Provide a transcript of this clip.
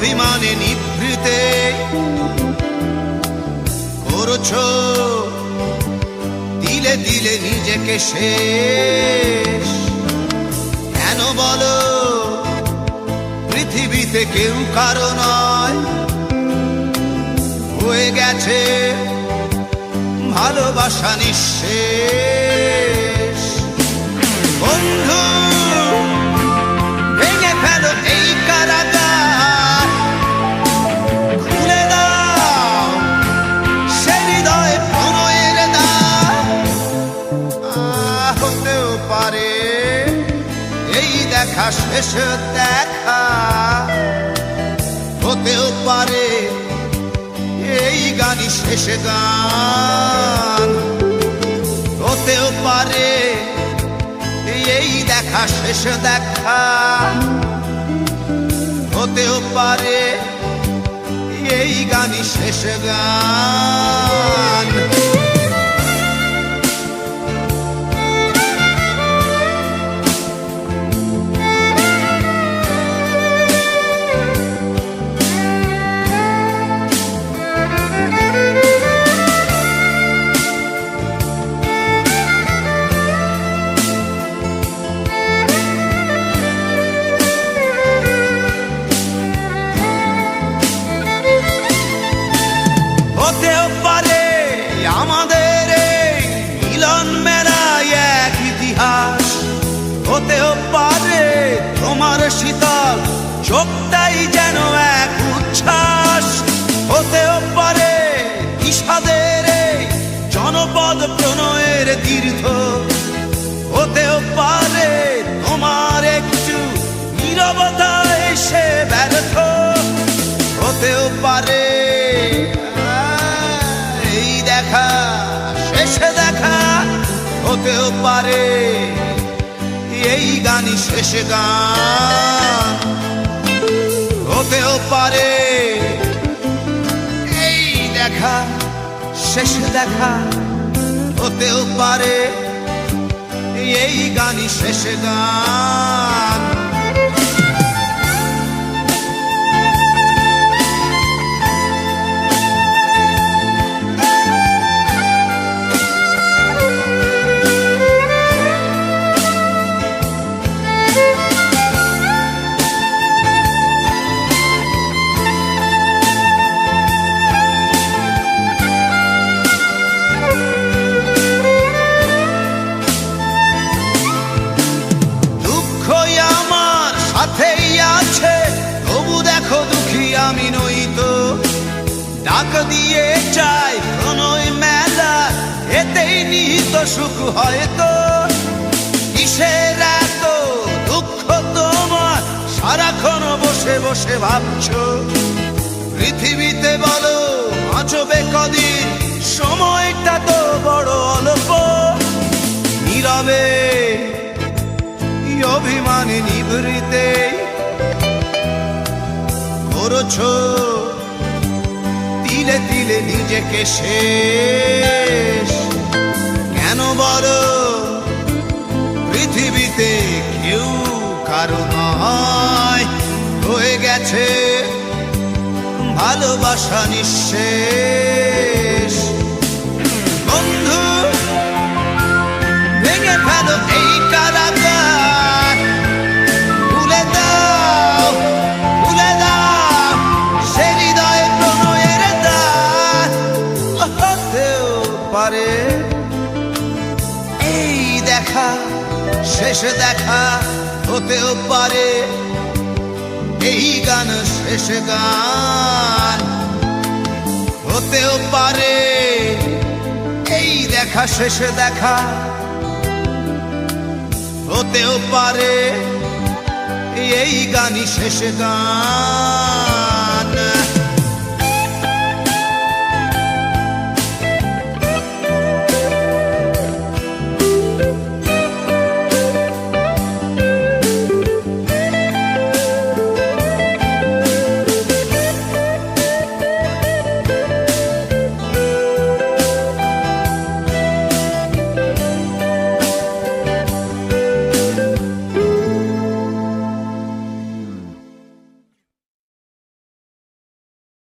অভিমানে নিভৃতে করছো দিলে দিলে নিজেকে শেষ। কেন বলো পৃথিবীতে কেউ কারো নয়, হয়ে গেছে ভালোবাসা নিঃশেষ। বন্ধু ভেঙে ফেলো এই কারাগার, খুলে দাও সে হৃদয়ে প্রণয়ের দ্বার। হতেও পারে এই দেখা শেষ দেখা, হতেও পারে এই গানই শেষ গান, হতেও পারে এই দেখা শেষ দেখা, হতেও পারে এই গানই শেষ গান। হতেও পারে আমাদের এই মিলন মেলায় এক ইতিহাস, হতেও পারে তোমার শীতল চোখটাই যেন এক উচ্ছ্বাস, হতেও পারে বিষাদের এই জনপদ প্রণয়ের তীর্থ, হতেও পারে তোমার একটু নীরবতা এসে ব্যর্থ, হতেও পারে দেখা শেষ দেখা, হতেও পারে এই গানই শেষ গান, হতেও পারে এই দেখা শেষ দেখা, হতেও পারে এই গানই শেষ গান। তবু দেখো দুঃখী আমি নই তো, ডাক দিয়ে চাই প্রণয় মেলা, এতেই নিহিত সুখ হয়তো। কিসের এত দুঃখ তোমার সারাক্ষণ বসে বসে ভাবছো, পৃথিবীতে বলো বাঁচবে কদিন, সময়টা তো বড় অল্প। নীরবে অভিমানে নিভৃতে করছো দিলে দিলে নিজেকে শেষ। কেন বলো পৃথিবীতে কেউ কারো নয়, হয়ে গেছে ভালোবাসা নিঃশেষ। বন্ধু ভেঙে ফেলো এই কারাগার, খুলে দাও খুলে দাও সে হৃদয়ে প্রণয়ের দ্বার। হতেও পারে এই দেখা শেষ দেখা, হতেও পারে এই গান শেষ গান, হতেও পারে এই দেখা শেষ দেখা, হতেও পারে এই গানই শেষ গান।